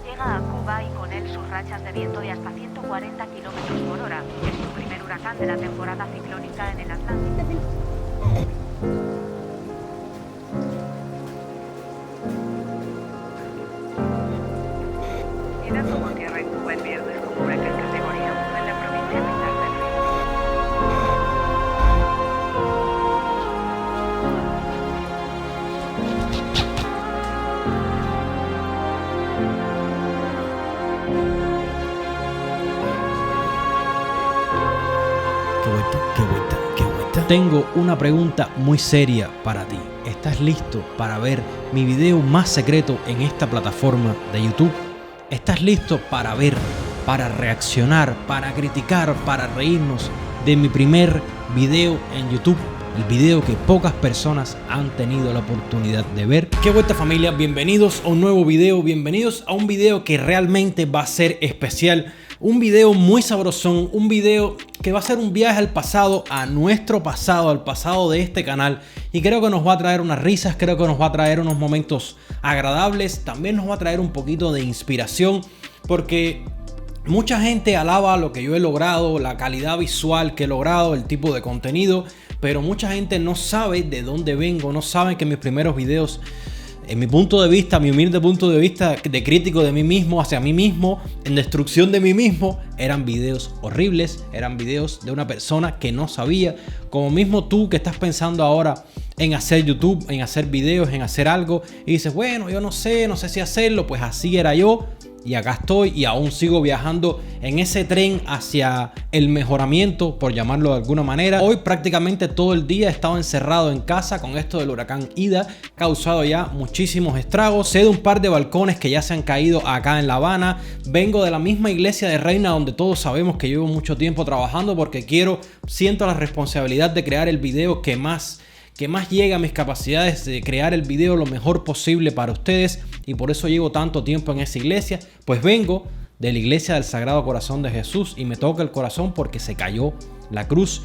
llega a Cuba y con él sus rachas de viento de hasta 140 kilómetros por hora. Es su primer huracán de la temporada ciclónica en el Atlántico. Llega como tierra en Cuba el viernes como huracán categoría 1 en la provincia Pinar del Río. Qué vuelta. Tengo una pregunta muy seria para ti. ¿Estás listo para ver mi video más secreto en esta plataforma de YouTube? ¿Estás listo para ver, para reaccionar, para criticar, para reírnos de mi primer video en YouTube? El video que pocas personas han tenido la oportunidad de ver. Qué vuelta, familia, bienvenidos a un nuevo video, bienvenidos a un video que realmente va a ser especial. Un video muy sabrosón, un video que va a ser un viaje al pasado, a nuestro pasado, al pasado de este canal. Y creo que nos va a traer unas risas, creo que nos va a traer unos momentos agradables. También nos va a traer un poquito de inspiración, porque mucha gente alaba lo que yo he logrado, la calidad visual que he logrado, el tipo de contenido. Pero mucha gente no sabe de dónde vengo, no saben que mis primeros videos, en mi punto de vista, mi humilde punto de vista de crítico de mí mismo, hacia mí mismo, en destrucción de mí mismo, eran videos horribles, eran videos de una persona que no sabía. Como mismo tú que estás pensando ahora en hacer YouTube, en hacer videos, en hacer algo, y dices, bueno, yo no sé si hacerlo, pues así era yo. Y acá estoy y aún sigo viajando en ese tren hacia el mejoramiento, por llamarlo de alguna manera. Hoy prácticamente todo el día he estado encerrado en casa con esto del huracán Ida. Ha causado ya muchísimos estragos. Sé de un par de balcones que ya se han caído acá en La Habana. Vengo de la misma iglesia de Reina, donde todos sabemos que llevo mucho tiempo trabajando, porque siento la responsabilidad de crear el video que más llega a mis capacidades, de crear el video lo mejor posible para ustedes, y por eso llevo tanto tiempo en esa iglesia. Pues vengo de la iglesia del Sagrado Corazón de Jesús y me toca el corazón porque se cayó la cruz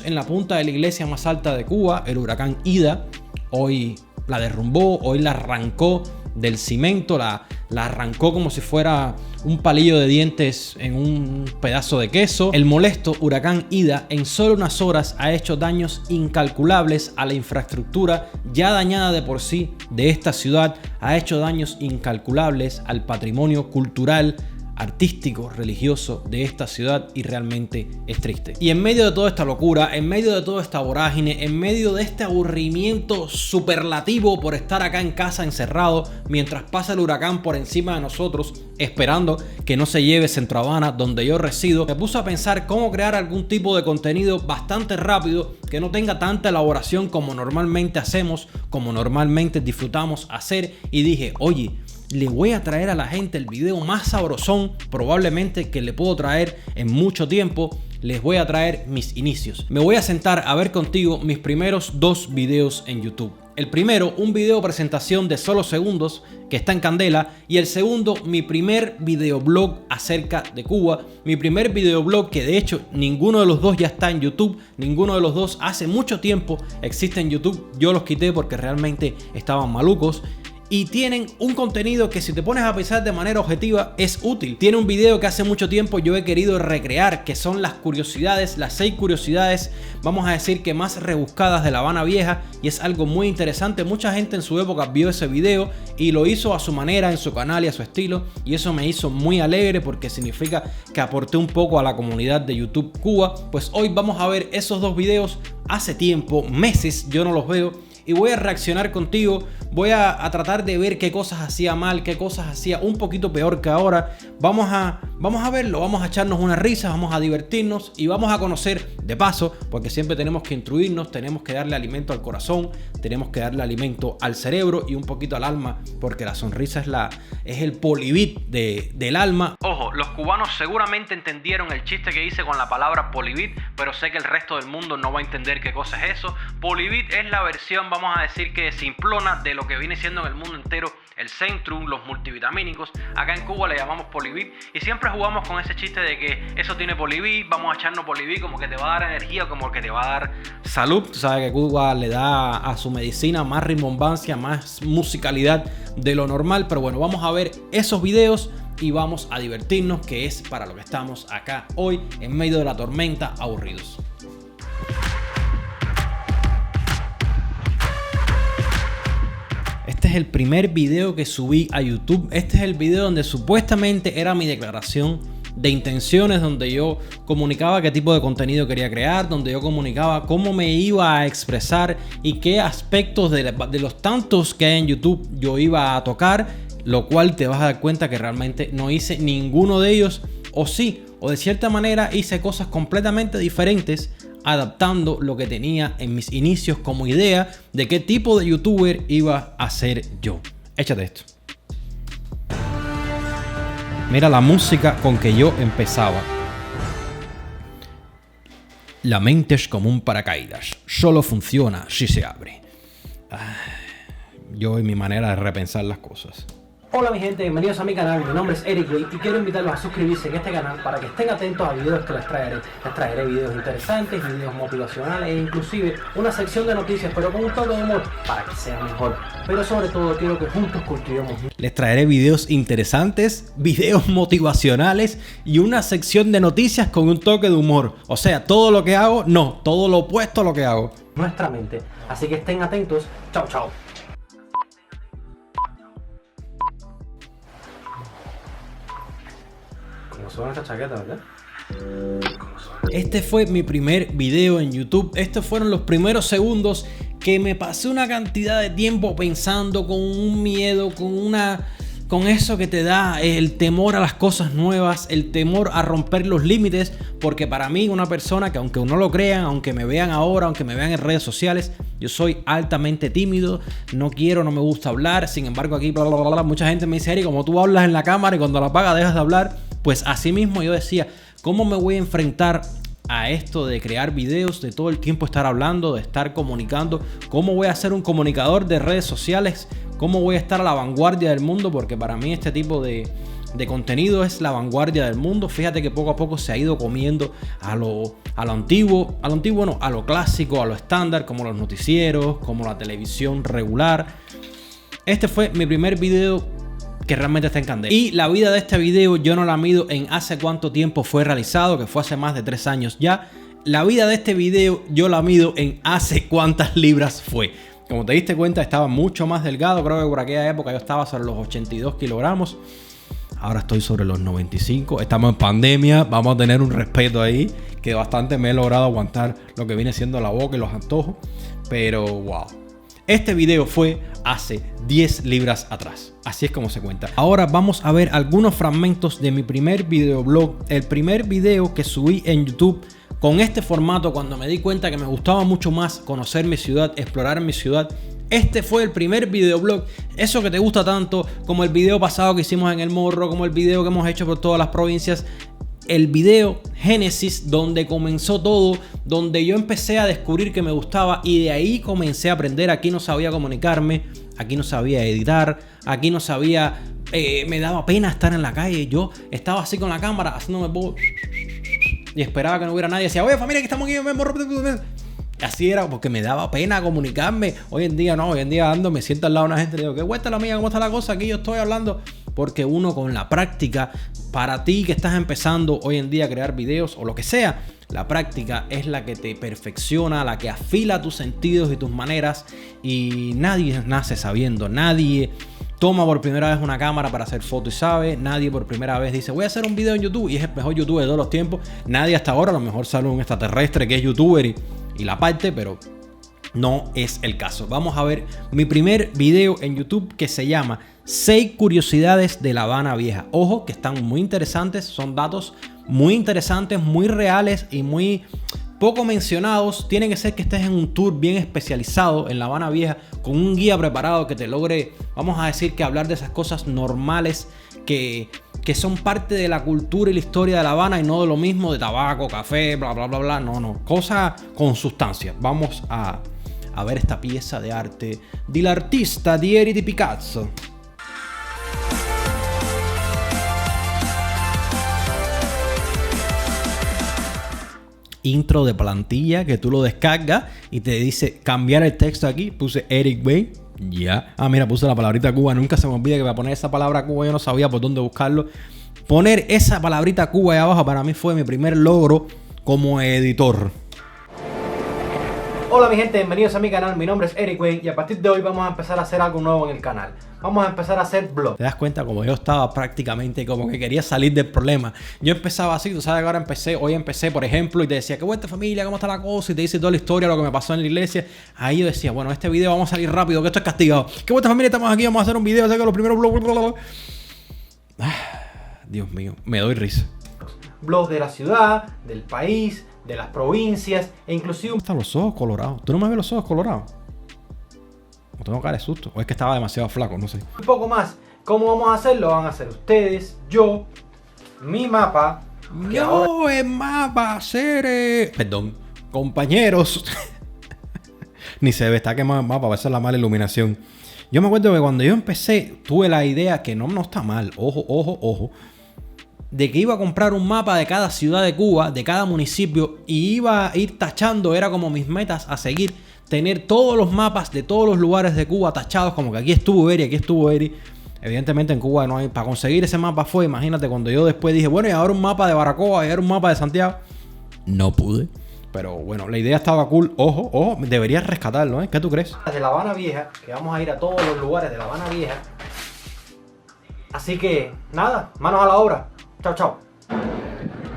en la punta de la iglesia más alta de Cuba. El huracán Ida hoy la derrumbó, hoy la arrancó del cimento, la arrancó como si fuera un palillo de dientes en un pedazo de queso. El molesto huracán Ida en solo unas horas ha hecho daños incalculables a la infraestructura ya dañada de por sí de esta ciudad. Ha hecho daños incalculables al patrimonio cultural, artístico, religioso de esta ciudad, y realmente es triste. Y en medio de toda esta locura, en medio de toda esta vorágine, en medio de este aburrimiento superlativo por estar acá en casa encerrado mientras pasa el huracán por encima de nosotros, esperando que no se lleve Centro Habana, donde yo resido, me puse a pensar cómo crear algún tipo de contenido bastante rápido, que no tenga tanta elaboración como normalmente hacemos, como normalmente disfrutamos hacer, y dije, oye, le voy a traer a la gente el video más sabrosón probablemente que le puedo traer en mucho tiempo. Les voy a traer mis inicios. Me voy a sentar a ver contigo mis primeros 2 videos en YouTube. El primero, un video presentación de solo segundos que está en candela, y el segundo, mi primer videoblog acerca de Cuba. Mi primer videoblog, que de hecho ninguno de los dos ya está en YouTube, ninguno de los dos hace mucho tiempo existe en YouTube. Yo los quité porque realmente estaban malucos. Y tienen un contenido que, si te pones a pensar de manera objetiva, es útil. Tiene un video que hace mucho tiempo yo he querido recrear, que son las curiosidades, las 6 curiosidades, vamos a decir que más rebuscadas de La Habana Vieja, y es algo muy interesante. Mucha gente en su época vio ese video y lo hizo a su manera, en su canal y a su estilo, y eso me hizo muy alegre porque significa que aporté un poco a la comunidad de YouTube Cuba. Pues hoy vamos a ver esos 2 videos. Hace tiempo, meses, yo no los veo, y voy a reaccionar contigo. Voy a tratar de ver qué cosas hacía mal, qué cosas hacía un poquito peor que ahora. Vamos a verlo, vamos a echarnos una risa, vamos a divertirnos y vamos a conocer de paso, porque siempre tenemos que instruirnos, tenemos que darle alimento al corazón, tenemos que darle alimento al cerebro y un poquito al alma, porque la sonrisa es el polivit del alma. Ojo, los cubanos seguramente entendieron el chiste que hice con la palabra polivit, pero sé que el resto del mundo no va a entender qué cosa es eso. Polivit es la versión, vamos a decir que simplona, de lo que viene siendo en el mundo entero el Centrum, los multivitamínicos. Acá en Cuba le llamamos polivit, y siempre siempre jugamos con ese chiste de que eso tiene Poliví, vamos a echarnos Poliví como que te va a dar energía, como que te va a dar salud. Tú sabes que Cuba le da a su medicina más rimbombancia, más musicalidad de lo normal. Pero bueno, vamos a ver esos videos y vamos a divertirnos, que es para lo que estamos acá hoy, en medio de la tormenta, aburridos. Este es el primer video que subí a YouTube. Este es el video donde supuestamente era mi declaración de intenciones, donde yo comunicaba qué tipo de contenido quería crear, donde yo comunicaba cómo me iba a expresar y qué aspectos de los tantos que hay en YouTube yo iba a tocar, lo cual te vas a dar cuenta que realmente no hice ninguno de ellos, o sí, o de cierta manera hice cosas completamente diferentes, adaptando lo que tenía en mis inicios como idea de qué tipo de youtuber iba a ser yo. Échate esto. Mira la música con que yo empezaba. La mente es como un paracaídas, solo funciona si se abre. Yo y mi manera de repensar las cosas. Hola mi gente, bienvenidos a mi canal, mi nombre es Eric Lee y quiero invitarlos a suscribirse en este canal para que estén atentos a videos que les traeré. Les traeré videos interesantes, videos motivacionales e inclusive una sección de noticias, pero con un toque de humor para que sea mejor. Pero sobre todo quiero que juntos cultivemos. Les traeré videos interesantes, videos motivacionales y una sección de noticias con un toque de humor. O sea, todo lo que hago, no, todo lo opuesto a lo que hago. Nuestra mente. Así que estén atentos. Chao, chao. Suena esta chaqueta, ¿verdad? Este fue mi primer video en YouTube. Estos fueron los primeros segundos que me pasé una cantidad de tiempo pensando, con un miedo, con eso que te da el temor a las cosas nuevas, el temor a romper los límites, porque para mí, una persona que, aunque no lo crean, aunque me vean ahora, aunque me vean en redes sociales, yo soy altamente tímido, no me gusta hablar. Sin embargo, aquí mucha gente me dice: Eric, como tú hablas en la cámara y cuando la apagas dejas de hablar. Pues así mismo yo decía, ¿cómo me voy a enfrentar a esto de crear videos, de todo el tiempo estar hablando, de estar comunicando? ¿Cómo voy a ser un comunicador de redes sociales? ¿Cómo voy a estar a la vanguardia del mundo? Porque para mí este tipo de contenido es la vanguardia del mundo. Fíjate que poco a poco se ha ido comiendo a lo antiguo, no, a lo clásico, a lo estándar, como los noticieros, como la televisión regular. Este fue mi primer video que realmente está en candela. Y la vida de este video yo no la mido en hace cuánto tiempo fue realizado, que fue hace más de 3 años ya. La vida de este video yo la mido en hace cuántas libras fue. Como te diste cuenta, estaba mucho más delgado. Creo que por aquella época yo estaba sobre los 82 kilogramos. Ahora estoy sobre los 95. Estamos en pandemia. Vamos a tener un respeto ahí, que bastante me he logrado aguantar lo que viene siendo la boca y los antojos. Pero wow. Este video fue hace 10 libras atrás. Así es como se cuenta. Ahora vamos a ver algunos fragmentos de mi primer videoblog. El primer video que subí en YouTube con este formato, cuando me di cuenta que me gustaba mucho más conocer mi ciudad, explorar mi ciudad. Este fue el primer videoblog. Eso que te gusta tanto, como el video pasado que hicimos en El Morro, como el video que hemos hecho por todas las provincias. El video Génesis, donde comenzó todo, donde yo empecé a descubrir que me gustaba y de ahí comencé a aprender. Aquí no sabía comunicarme, aquí no sabía editar, aquí no sabía, me daba pena estar en la calle. Yo estaba así con la cámara haciéndome y esperaba que no hubiera nadie. Decía: oye familia, que estamos aquí, me morro. Así era, porque me daba pena comunicarme. Hoy en día no, hoy en día ando, me siento al lado de una gente y le digo: ¿qué cuesta la mía? ¿Cómo está la cosa? Aquí yo estoy hablando. Porque uno con la práctica, para ti que estás empezando hoy en día a crear videos o lo que sea, la práctica es la que te perfecciona, la que afila tus sentidos y tus maneras. Y nadie nace sabiendo, nadie toma por primera vez una cámara para hacer fotos y sabe. Nadie por primera vez dice: voy a hacer un video en YouTube y es el mejor youtuber de todos los tiempos. Nadie hasta ahora, a lo mejor sale un extraterrestre que es youtuber y la parte, pero no es el caso. Vamos a ver mi primer video en YouTube, que se llama 6 curiosidades de La Habana Vieja. Ojo, que están muy interesantes, son datos muy interesantes, muy reales y muy poco mencionados. Tiene que ser que estés en un tour bien especializado en La Habana Vieja, con un guía preparado que te logre, vamos a decir, que hablar de esas cosas normales que son parte de la cultura y la historia de La Habana, y no de lo mismo de tabaco, café, bla, bla, bla, bla. No, cosas con sustancia. Vamos a ver esta pieza de arte del artista di Eric di Picasso. intro de plantilla que tú lo descargas y te dice cambiar el texto aquí. Puse Eric Way. Ya. Ah, mira, puse la palabrita Cuba. Nunca se me olvida que para poner esa palabra Cuba yo no sabía por dónde buscarlo. Poner esa palabrita Cuba ahí abajo para mí fue mi primer logro como editor. Hola mi gente, bienvenidos a mi canal. Mi nombre es Eric Way y a partir de hoy vamos a empezar a hacer algo nuevo en el canal. Vamos a empezar a hacer vlogs. Te das cuenta como yo estaba prácticamente como que quería salir del problema. Yo empezaba así, tú sabes que ahora hoy empecé por ejemplo y te decía, ¿qué vuelta familia? ¿Cómo está la cosa? Y te dice toda la historia, lo que me pasó en la iglesia. Ahí yo decía, bueno, este video vamos a salir rápido, que esto es castigado. ¿Qué vuelta familia? Estamos aquí, vamos a hacer un video, sé que los primeros vlogs. Dios mío, me doy risa. Vlogs de la ciudad, del país, de las provincias e inclusive... ¿Cómo están los ojos colorados? ¿Tú no me ves los ojos colorados? ¿O tengo cara de susto? ¿O es que estaba demasiado flaco? No sé. Un poco más. ¿Cómo vamos a hacerlo? Van a hacer ustedes, yo, mi mapa. No, es mapa, seres. Perdón, compañeros. Ni se ve, está quemado el mapa, va a ser la mala iluminación. Yo me acuerdo que cuando yo empecé, tuve la idea que no está mal. Ojo. De que iba a comprar un mapa de cada ciudad de Cuba, de cada municipio, y iba a ir tachando, era como mis metas a seguir, tener todos los mapas de todos los lugares de Cuba tachados, como que aquí estuvo Eri, aquí estuvo Eri. Evidentemente en Cuba no hay, para conseguir ese mapa fue, imagínate, cuando yo después dije, bueno, y ahora un mapa de Baracoa, y ahora un mapa de Santiago, no pude. Pero bueno, la idea estaba cool. Ojo, deberías rescatarlo, ¿eh? ¿Qué tú crees? De La Habana Vieja, que vamos a ir a todos los lugares de La Habana Vieja. Así que, nada, manos a la obra. Chao.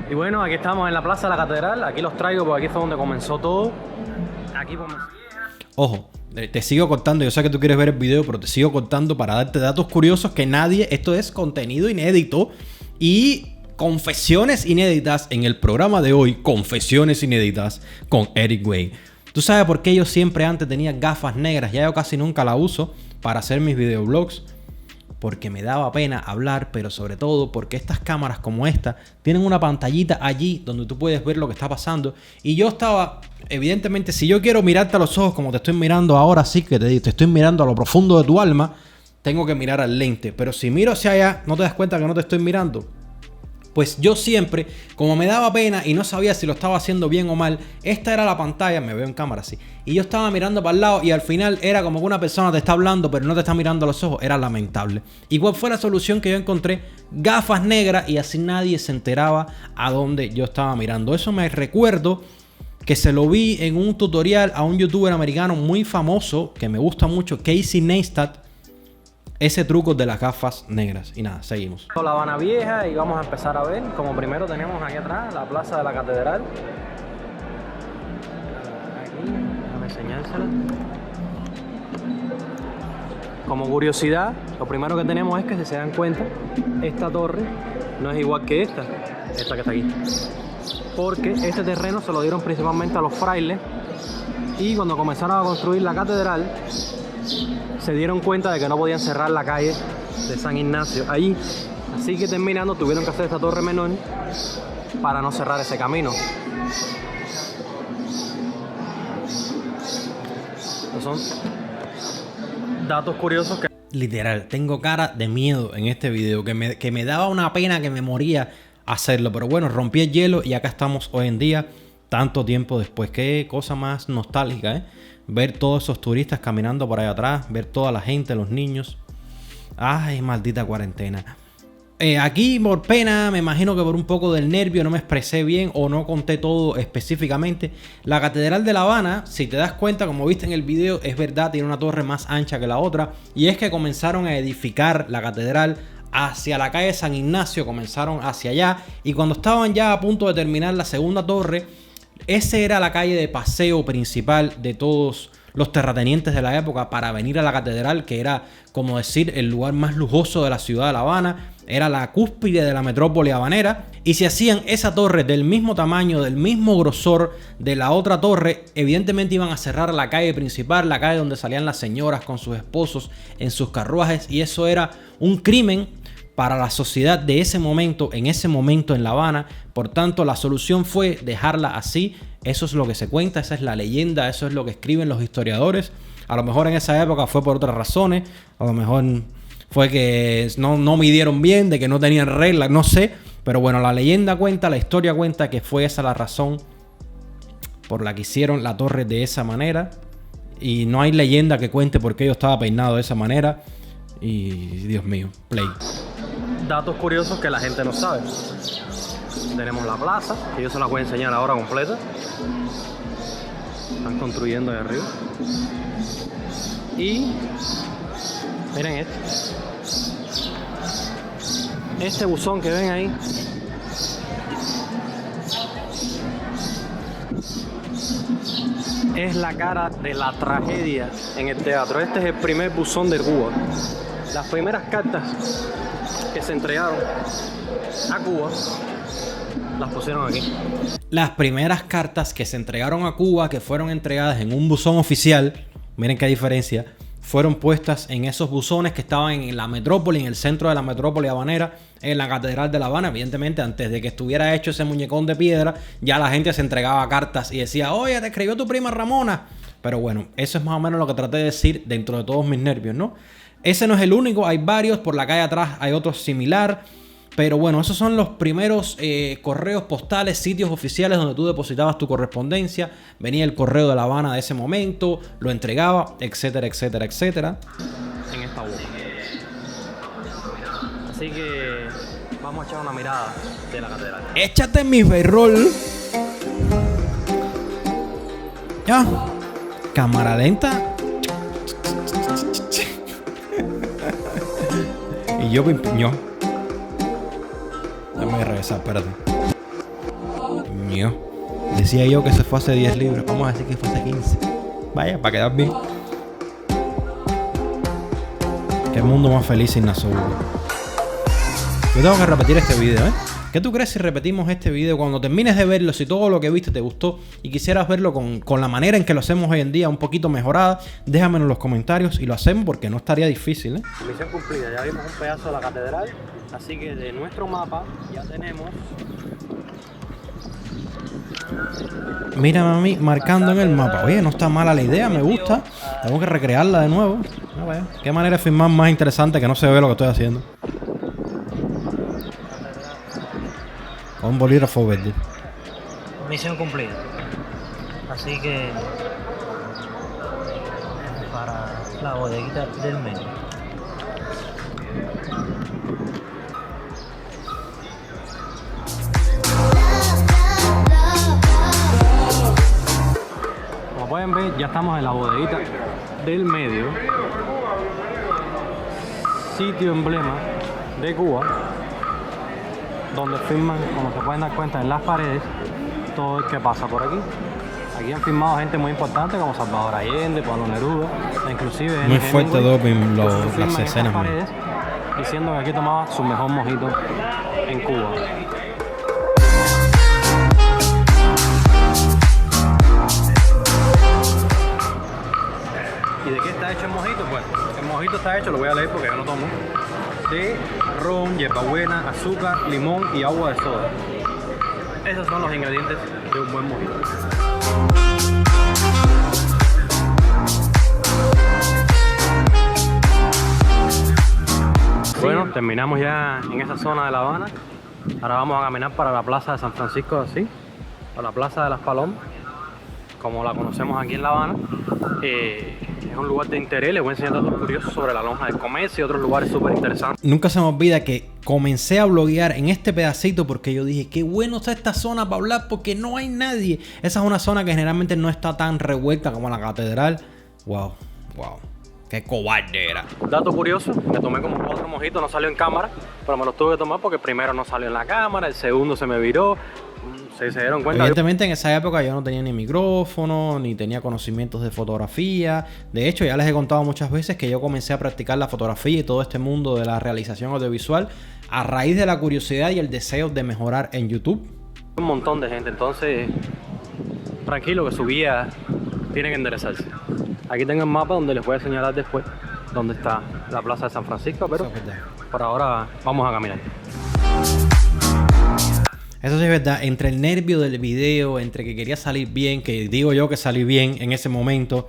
Y bueno, aquí estamos en la Plaza de la Catedral. Aquí los traigo porque aquí fue donde comenzó todo. Aquí comenzó. Ojo, te sigo contando. Yo sé que tú quieres ver el video, pero te sigo contando para darte datos curiosos que nadie... Esto es contenido inédito y confesiones inéditas en el programa de hoy. Confesiones inéditas con Eric Way. ¿Tú sabes por qué yo siempre antes tenía gafas negras? Ya yo casi nunca la uso para hacer mis videoblogs. Porque me daba pena hablar, pero sobre todo porque estas cámaras como esta tienen una pantallita allí donde tú puedes ver lo que está pasando. Y yo estaba, evidentemente, si yo quiero mirarte a los ojos como te estoy mirando ahora, sí que te estoy mirando a lo profundo de tu alma, tengo que mirar al lente. Pero si miro hacia allá, ¿no te das cuenta que no te estoy mirando? Pues yo siempre, como me daba pena y no sabía si lo estaba haciendo bien o mal, esta era la pantalla, me veo en cámara así, y yo estaba mirando para el lado y al final era como que una persona te está hablando pero no te está mirando a los ojos, era lamentable. ¿Y cuál fue la solución que yo encontré? Gafas negras y así nadie se enteraba a dónde yo estaba mirando. Eso me recuerdo que se lo vi en un tutorial a un youtuber americano muy famoso que me gusta mucho, Casey Neistat. Ese truco de las gafas negras. Y nada, seguimos. La Habana Vieja y vamos a empezar a ver. Como primero tenemos aquí atrás la Plaza de la Catedral. Aquí, déjame enseñársela. Como curiosidad, lo primero que tenemos es que si se dan cuenta, esta torre no es igual que esta que está aquí. Porque este terreno se lo dieron principalmente a los frailes y cuando comenzaron a construir la catedral se dieron cuenta de que no podían cerrar la calle de San Ignacio allí, así que terminando tuvieron que hacer esta torre menor para no cerrar ese camino. Estos son datos curiosos que... Literal, tengo cara de miedo en este video, que me daba una pena, que me moría hacerlo, pero bueno, rompí el hielo y acá estamos hoy en día, tanto tiempo después. Qué cosa más nostálgica, ¿eh? Ver todos esos turistas caminando por ahí atrás, ver toda la gente, los niños. Ay, maldita cuarentena. Aquí por pena, me imagino que por un poco del nervio no me expresé bien o no conté todo específicamente. La Catedral de La Habana, si te das cuenta, como viste en el video, es verdad, tiene una torre más ancha que la otra. Y es que comenzaron a edificar la catedral hacia la calle San Ignacio, comenzaron hacia allá. Y cuando estaban ya a punto de terminar la segunda torre, esa era la calle de paseo principal de todos los terratenientes de la época para venir a la catedral, que era, como decir, el lugar más lujoso de la ciudad de La Habana. Era la cúspide de la metrópoli habanera. Y si hacían esa torre del mismo tamaño, del mismo grosor de la otra torre, evidentemente iban a cerrar la calle principal, la calle donde salían las señoras con sus esposos en sus carruajes. Y eso era un crimen para la sociedad de ese momento, en ese momento en La Habana. Por tanto, la solución fue dejarla así. Eso es lo que se cuenta, esa es la leyenda, eso es lo que escriben los historiadores. A lo mejor en esa época fue por otras razones, a lo mejor fue que no midieron bien, de que no tenían reglas, no sé. Pero bueno, la leyenda cuenta, la historia cuenta que fue esa la razón por la que hicieron la torre de esa manera. Y no hay leyenda que cuente por qué yo estaba peinado de esa manera. Y Dios mío, play. Datos curiosos que la gente no sabe. Tenemos la plaza, que yo se la voy a enseñar ahora completa. Están construyendo ahí arriba. Y miren esto. Este buzón que ven ahí es la cara de la tragedia en el teatro. Este es el primer buzón de Cuba. Las primeras cartas que se entregaron a Cuba las pusieron aquí. Las primeras cartas que se entregaron a Cuba, que fueron entregadas en un buzón oficial, miren qué diferencia, fueron puestas en esos buzones que estaban en la metrópoli, en el centro de la metrópoli habanera, en la Catedral de La Habana. Evidentemente, antes de que estuviera hecho ese muñecón de piedra, ya la gente se entregaba cartas y decía, oye, te escribió tu prima Ramona. Pero bueno, eso es más o menos lo que traté de decir dentro de todos mis nervios, ¿no? Ese no es el único, hay varios, por la calle atrás hay otro similar. Pero bueno, esos son los primeros correos postales, sitios oficiales donde tú depositabas tu correspondencia. Venía el correo de La Habana de ese momento, lo entregaba, etcétera, etcétera, etcétera. En esta boca. Así que vamos a echar una mirada de la catedral. Échate mi B-roll. Ya. Cámara lenta. Y yo piñó. Déjame regresar, espérate. Mío. Decía yo que se fue hace 10 libras. Vamos a decir que fue hace 15. Vaya, para quedar bien. Qué mundo más feliz sin Nassau. Yo tengo que repetir este video, ¿eh? ¿Qué tú crees si repetimos este video cuando termines de verlo? Si todo lo que viste te gustó y quisieras verlo con la manera en que lo hacemos hoy en día, un poquito mejorada, déjamelo en los comentarios y lo hacemos porque no estaría difícil, ¿eh? Misión cumplida, ya vimos un pedazo de la catedral, así que de nuestro mapa ya tenemos... Mira, mami, marcando en el mapa. Oye, no está mala la idea, me gusta. Tengo que recrearla de nuevo. A ver, qué manera de filmar más interesante que no se ve lo que estoy haciendo. Con un bolígrafo verde. Misión cumplida. Así que para la bodeguita del medio. Como pueden ver, ya estamos en la bodeguita del medio. Sitio emblema de Cuba, donde firman, como se pueden dar cuenta, en las paredes todo el que pasa por aquí. Aquí han firmado gente muy importante como Salvador Allende, Pablo Neruda, inclusive muy fuerte doping las escenas paredes, diciendo que aquí tomaba su mejor mojito en Cuba. ¿Y de qué está hecho el mojito? Pues el mojito está hecho, lo voy a leer porque yo no tomo, de ron, hierbabuena, azúcar, limón y agua de soda. Esos son los ingredientes de un buen mojito. Bueno, terminamos ya en esa zona de La Habana. Ahora vamos a caminar para la plaza de San Francisco de Asís, o la plaza de las Palomas, como la conocemos aquí en La Habana. Es un lugar de interés, les voy a enseñar datos curiosos sobre la lonja del comercio y otros lugares súper interesantes. Nunca se me olvida que comencé a bloguear en este pedacito porque yo dije, qué bueno está esta zona para hablar porque no hay nadie. Esa es una zona que generalmente no está tan revuelta como la catedral. Wow, wow. Qué cobarde era. Dato curioso, me tomé como 4 mojitos, no salió en cámara, pero me los tuve que tomar porque el primero no salió en la cámara, el segundo se me viró. Se dieron cuenta. Evidentemente en esa época yo no tenía ni micrófono, ni tenía conocimientos de fotografía. De hecho, ya les he contado muchas veces que yo comencé a practicar la fotografía y todo este mundo de la realización audiovisual a raíz de la curiosidad y el deseo de mejorar en YouTube. Un montón de gente, entonces tranquilo que su guía tiene que enderezarse. Aquí tengo el mapa donde les voy a señalar después dónde está la plaza de San Francisco, pero por ahora vamos a caminar. Eso sí es verdad, entre el nervio del video, entre que quería salir bien, que digo yo que salí bien en ese momento,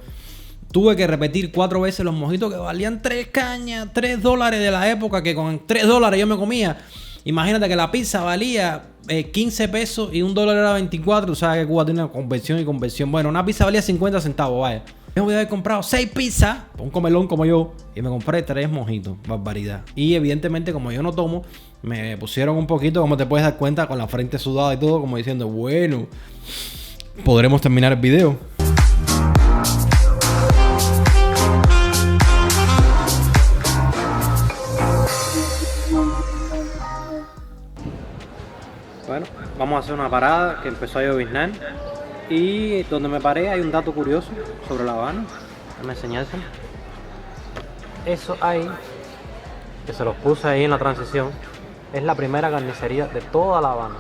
tuve que repetir 4 veces los mojitos que valían 3 cañas, $3 de la época, que con $3 yo me comía Imagínate que la pizza valía 15 pesos y $1 era 24. Tú sabes que Cuba tiene una conversión y conversión. Bueno, una pizza valía 50 centavos, vaya. Yo voy a haber comprado 6 pizzas, un comelón como yo, y me compré 3 mojitos. Barbaridad. Y evidentemente, como yo no tomo, me pusieron un poquito, como te puedes dar cuenta, con la frente sudada y todo, como diciendo, bueno, podremos terminar el video. Bueno, vamos a hacer una parada que empezó a lloviznar. Y donde me paré hay un dato curioso sobre La Habana. Déjame enseñárselo. Eso ahí, que se los puse ahí en la transición, es la primera carnicería de toda La Habana.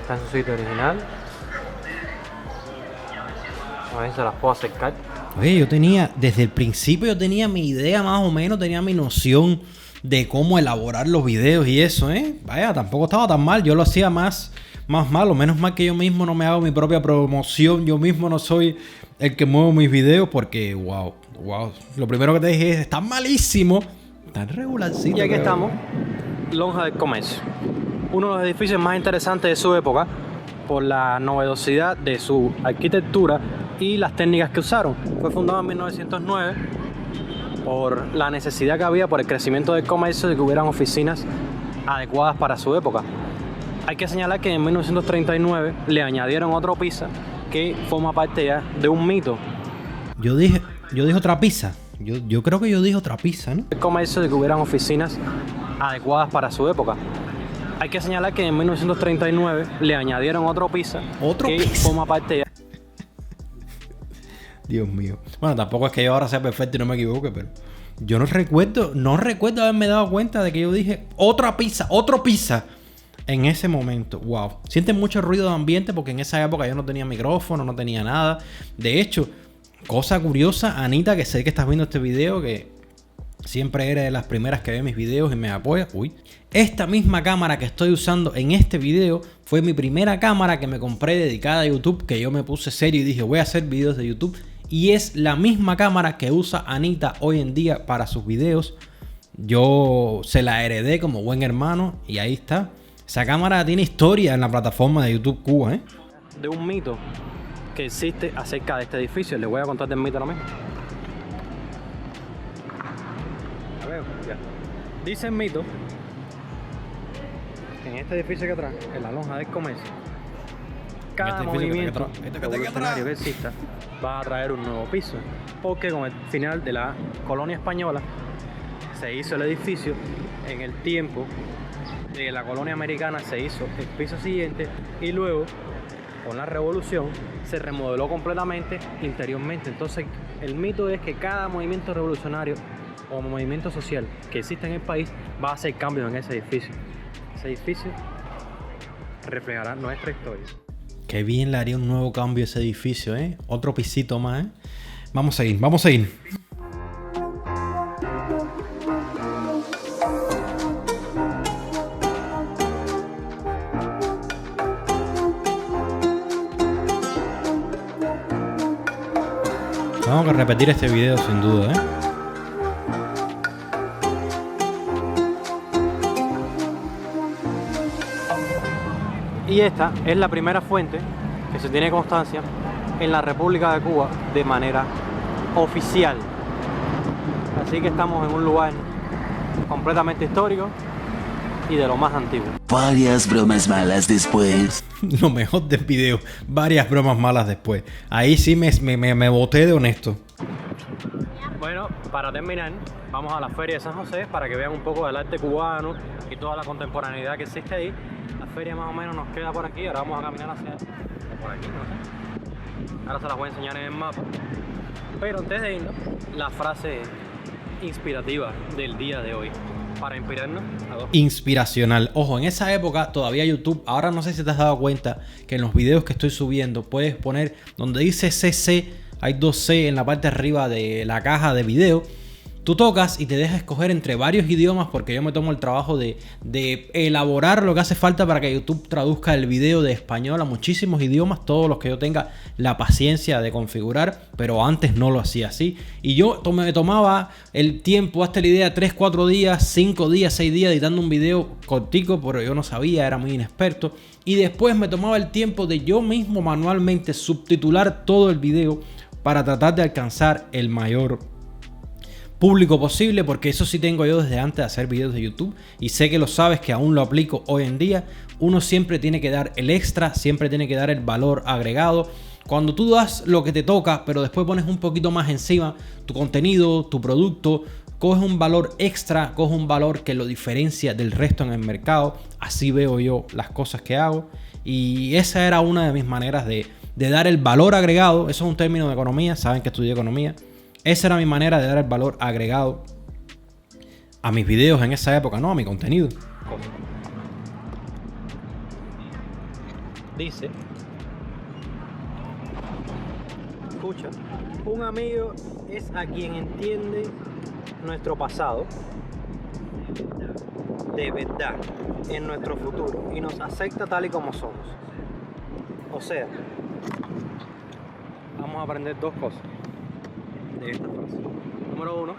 Está en su sitio original. A ver si se las puedo acercar. Oye, yo tenía, desde el principio yo tenía mi idea más o menos, tenía mi noción de cómo elaborar los videos y eso, Vaya, tampoco estaba tan mal. Yo lo hacía más malo. Menos mal que yo mismo no me hago mi propia promoción. Yo mismo no soy el que muevo mis videos porque, wow. Lo primero que te dije es, está malísimo. Tan regularcito. Y aquí estamos, Lonja del Comercio. Uno de los edificios más interesantes de su época por la novedosidad de su arquitectura y las técnicas que usaron. Fue fundado en 1909 por la necesidad que había por el crecimiento del comercio de que hubieran oficinas adecuadas para su época. Hay que señalar que en 1939 le añadieron otro piso que forma parte ya de un mito. Yo dije otra pizza. Yo creo que yo dije otra pizza, ¿no? El comercio de que hubieran oficinas adecuadas para su época. Hay que señalar que en 1939 le añadieron otro piso que forma parte ya. Dios mío. Bueno, tampoco es que yo ahora sea perfecto y no me equivoque, pero yo no recuerdo haberme dado cuenta de que yo dije otro pizza en ese momento. Wow. Sienten mucho ruido de ambiente porque en esa época yo no tenía micrófono, no tenía nada. De hecho, cosa curiosa, Anita, que sé que estás viendo este video, que siempre eres de las primeras que ve mis videos y me apoya. Esta misma cámara que estoy usando en este video fue mi primera cámara que me compré dedicada a YouTube, que yo me puse serio y dije voy a hacer videos de YouTube. Y es la misma cámara que usa Anita hoy en día para sus videos. Yo se la heredé como buen hermano y ahí está. Esa cámara tiene historia en la plataforma de YouTube Cuba, De un mito que existe acerca de este edificio. Les voy a contar del mito ahora mismo. A ver, ya. Dice el mito que en este edificio que atrás, en la Lonja del Comercio, cada movimiento revolucionario que exista va a traer un nuevo piso. Porque con el final de la colonia española se hizo el edificio en el tiempo de la colonia americana, se hizo el piso siguiente y luego con la revolución se remodeló completamente interiormente. Entonces el mito es que cada movimiento revolucionario o movimiento social que existe en el país va a hacer cambios en ese edificio. Ese edificio reflejará nuestra historia. Qué bien le haría un nuevo cambio a ese edificio, Otro pisito más, Vamos a ir. Tengo que repetir este video sin duda, Y esta es la primera fuente que se tiene constancia en la República de Cuba de manera oficial. Así que estamos en un lugar completamente histórico y de lo más antiguo. Varias bromas malas después. Lo mejor del video, varias bromas malas después. Ahí sí me boté de honesto. Bueno, para terminar, vamos a la Feria de San José para que vean un poco del arte cubano y toda la contemporaneidad que existe ahí. La feria más o menos nos queda por aquí, ahora vamos a caminar hacia por aquí, no sé. Ahora se las voy a enseñar en el mapa. Pero antes de irnos, la frase inspirativa del día de hoy. Para inspirarnos a dos. Inspiracional. Ojo, en esa época todavía YouTube, ahora no sé si te has dado cuenta que en los videos que estoy subiendo puedes poner donde dice CC, hay 2C en la parte de arriba de la caja de video. tú tocas y te dejas escoger entre varios idiomas, porque yo me tomo el trabajo de elaborar lo que hace falta para que YouTube traduzca el video de español a muchísimos idiomas, todos los que yo tenga la paciencia de configurar, pero antes no lo hacía así. Y yo me tomaba el tiempo, hasta la idea, 3, 4 días, 5 días, 6 días editando un video cortico, pero yo no sabía, era muy inexperto. Y después me tomaba el tiempo de yo mismo manualmente subtitular todo el video para tratar de alcanzar el mayor público posible, porque eso sí tengo yo desde antes de hacer videos de YouTube y sé que lo sabes, que aún lo aplico hoy en día. Uno siempre tiene que dar el extra, siempre tiene que dar el valor agregado. Cuando tú das lo que te toca, pero después pones un poquito más encima tu contenido, tu producto, coges un valor extra, coges un valor que lo diferencia del resto en el mercado. Así veo yo las cosas que hago, y esa era una de mis maneras de dar el valor agregado. Eso es un término de economía, saben que estudié economía. Esa era mi manera de dar el valor agregado a mis videos en esa época, no a mi contenido. Dice, escucha, un amigo es a quien entiende nuestro pasado de verdad en nuestro futuro y nos acepta tal y como somos. O sea, vamos a aprender dos cosas de esta frase. Número 1,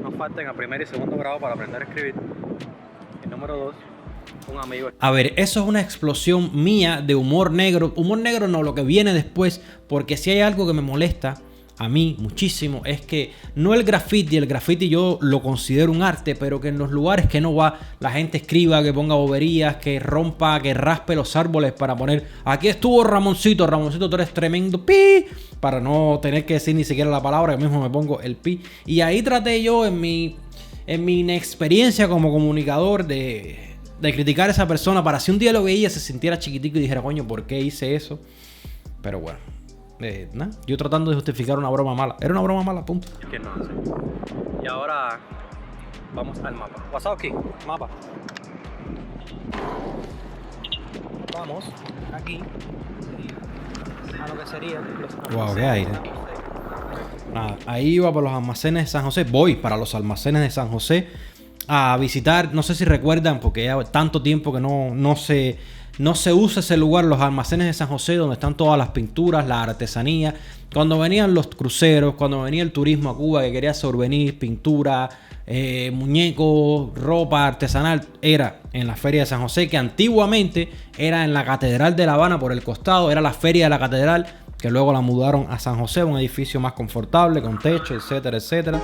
nos faltan a primer y segundo grado para aprender a escribir. Y número 2, un amigo. A ver, eso es una explosión mía de humor negro. Humor negro no, lo que viene después, porque si hay algo que me molesta a mí muchísimo es que no el graffiti yo lo considero un arte, pero que en los lugares que no va la gente escriba, que ponga boberías, que rompa, que raspe los árboles para poner aquí estuvo Ramoncito, tú eres tremendo pi, para no tener que decir ni siquiera la palabra, que mismo me pongo el pi. Y ahí traté yo en mi inexperiencia como comunicador de criticar a esa persona, para si un día lo veía se sintiera chiquitico y dijera, coño, ¿por qué hice eso? Pero bueno, yo tratando de justificar una broma mala. Era una broma mala, punto. Es que no, sí. Y ahora vamos al mapa. Wazowski, mapa. Vamos aquí a lo que sería los... Wow, qué aire. Nada, ahí iba por los almacenes de San José. Voy para los almacenes de San José a visitar. No sé si recuerdan, porque ya tanto tiempo que no se usa ese lugar, los almacenes de San José, donde están todas las pinturas, la artesanía. Cuando venían los cruceros, cuando venía el turismo a Cuba que quería souvenirs, pintura, muñecos, ropa artesanal, era en la Feria de San José, que antiguamente era en la Catedral de La Habana por el costado, era la Feria de la Catedral, que luego la mudaron a San José, un edificio más confortable, con techo, etcétera, etcétera.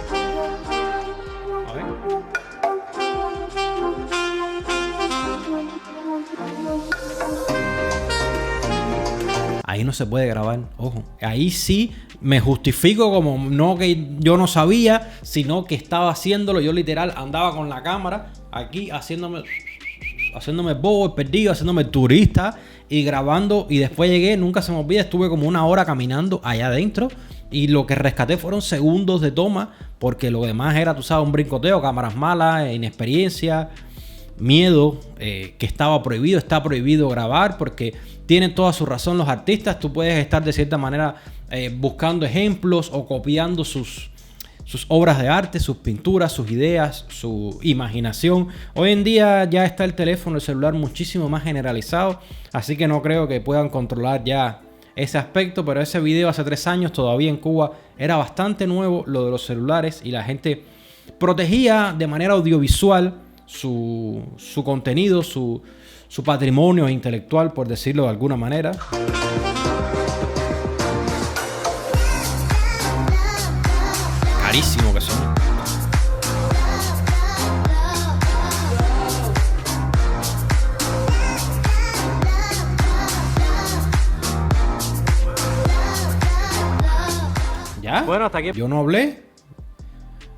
Ahí no se puede grabar, ojo. Ahí sí me justifico como no que yo no sabía, sino que estaba haciéndolo. Yo literal andaba con la cámara aquí haciéndome bobo, perdido, haciéndome turista y grabando. Y después llegué, nunca se me olvida, estuve como una hora caminando allá adentro. Y lo que rescaté fueron segundos de toma, porque lo demás era, tú sabes, un brincoteo, cámaras malas, inexperiencia, miedo, que está prohibido grabar, porque tienen toda su razón los artistas. Tú puedes estar de cierta manera buscando ejemplos o copiando sus obras de arte, sus pinturas, sus ideas, su imaginación. Hoy en día ya está el teléfono, el celular muchísimo más generalizado, así que no creo que puedan controlar ya ese aspecto. Pero ese video hace 3 años todavía en Cuba era bastante nuevo lo de los celulares, y la gente protegía de manera audiovisual su contenido, su patrimonio intelectual, por decirlo de alguna manera. Carísimo que son. ¿Ya? Bueno, hasta aquí. Yo no hablé.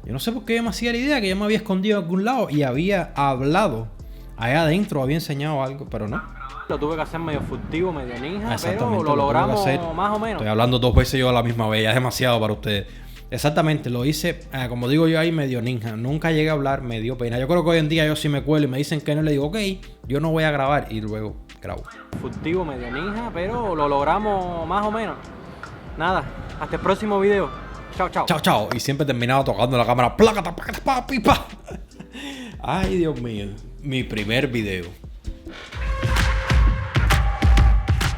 Yo no sé por qué yo me hacía la idea que yo me había escondido en algún lado y había hablado. Allá adentro había enseñado algo, pero no. Lo tuve que hacer medio furtivo, medio ninja, pero lo logramos más o menos. Estoy hablando 2 veces yo a la misma vez, ya es demasiado para ustedes. Exactamente, lo hice, como digo yo ahí, medio ninja. Nunca llegué a hablar, me dio pena. Yo creo que hoy en día yo sí me cuelo y me dicen que no, le digo, ok, yo no voy a grabar, y luego grabo. Furtivo, medio ninja, pero lo logramos más o menos. Nada, hasta el próximo video. Chao, chao. Chao, chao. Y siempre terminaba tocando la cámara. Plácata, plácata, pa, pipa. Ay, Dios mío. Mi primer video.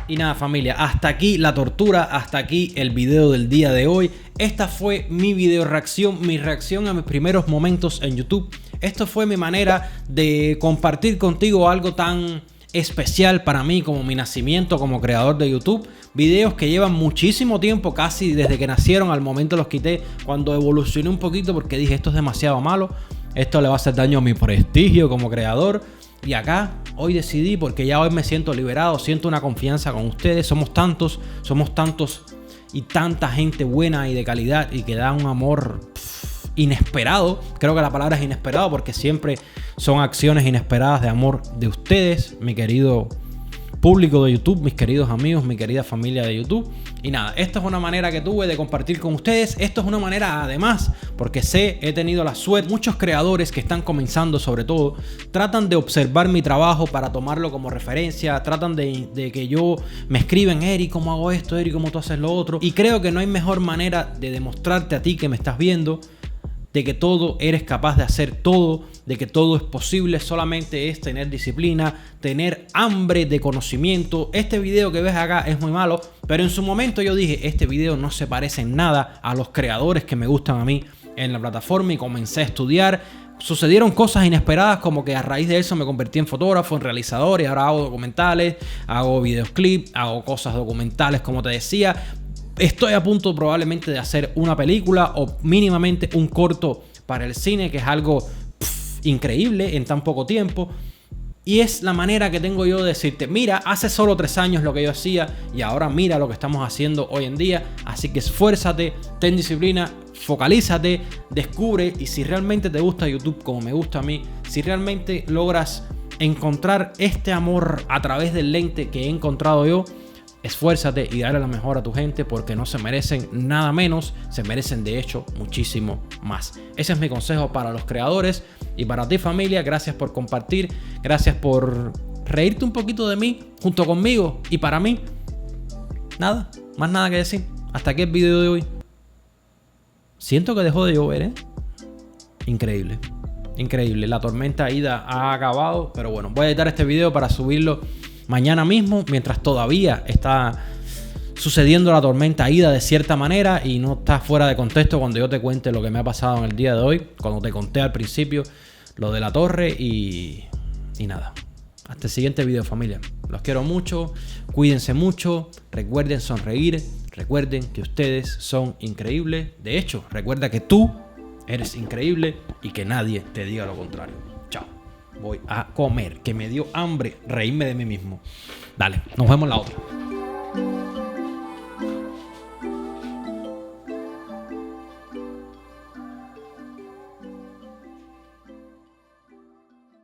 Y nada, familia, hasta aquí la tortura, hasta aquí el video del día de hoy. Esta fue mi video reacción, mi reacción a mis primeros momentos en YouTube. Esto fue mi manera de compartir contigo algo tan especial para mí como mi nacimiento como creador de YouTube. Videos que llevan muchísimo tiempo, casi desde que nacieron, al momento los quité, cuando evolucioné un poquito porque dije esto es demasiado malo, esto le va a hacer daño a mi prestigio como creador. Y acá hoy decidí, porque ya hoy me siento liberado, siento una confianza con ustedes, somos tantos y tanta gente buena y de calidad y que da un amor inesperado. Creo que la palabra es inesperado porque siempre son acciones inesperadas de amor de ustedes, mi querido público de YouTube, mis queridos amigos, mi querida familia de YouTube. Y nada, esto es una manera que tuve de compartir con ustedes. Esto es una manera además, porque he tenido la suerte. Muchos creadores que están comenzando, sobre todo, tratan de observar mi trabajo para tomarlo como referencia. Tratan de que yo me escriben, Eric, ¿cómo hago esto? Eric, ¿cómo tú haces lo otro? Y creo que no hay mejor manera de demostrarte a ti que me estás viendo de que todo eres capaz de hacer todo, de que todo es posible. Solamente es tener disciplina, tener hambre de conocimiento. Este video que ves acá es muy malo, pero en su momento yo dije, este video no se parece en nada a los creadores que me gustan a mí en la plataforma, y comencé a estudiar. Sucedieron cosas inesperadas, como que a raíz de eso me convertí en fotógrafo, en realizador, y ahora hago documentales, hago videoclips, hago cosas documentales, como te decía. Estoy a punto probablemente de hacer una película o mínimamente un corto para el cine, que es algo increíble en tan poco tiempo. Y es la manera que tengo yo de decirte, mira, hace solo 3 años lo que yo hacía y ahora mira lo que estamos haciendo hoy en día. Así que esfuérzate, ten disciplina, focalízate, descubre. Y si realmente te gusta YouTube como me gusta a mí, si realmente logras encontrar este amor a través del lente que he encontrado yo, esfuérzate y dale lo mejor a tu gente, porque no se merecen nada menos, se merecen de hecho muchísimo más. Ese es mi consejo para los creadores y para ti, familia. Gracias por compartir, gracias por reírte un poquito de mí junto conmigo y para mí. Nada, más nada que decir. Hasta aquí el video de hoy. Siento que dejó de llover, ¿eh? Increíble, increíble. La tormenta Ida ha acabado, pero bueno, voy a editar este video para subirlo mañana mismo, mientras todavía está sucediendo la tormenta Ida de cierta manera y no está fuera de contexto cuando yo te cuente lo que me ha pasado en el día de hoy, cuando te conté al principio lo de la torre y nada. Hasta el siguiente video, familia. Los quiero mucho, cuídense mucho, recuerden sonreír, recuerden que ustedes son increíbles. De hecho, recuerda que tú eres increíble y que nadie te diga lo contrario. Chao. Voy a comer, que me dio hambre reírme de mí mismo. Dale, nos vemos en la otra.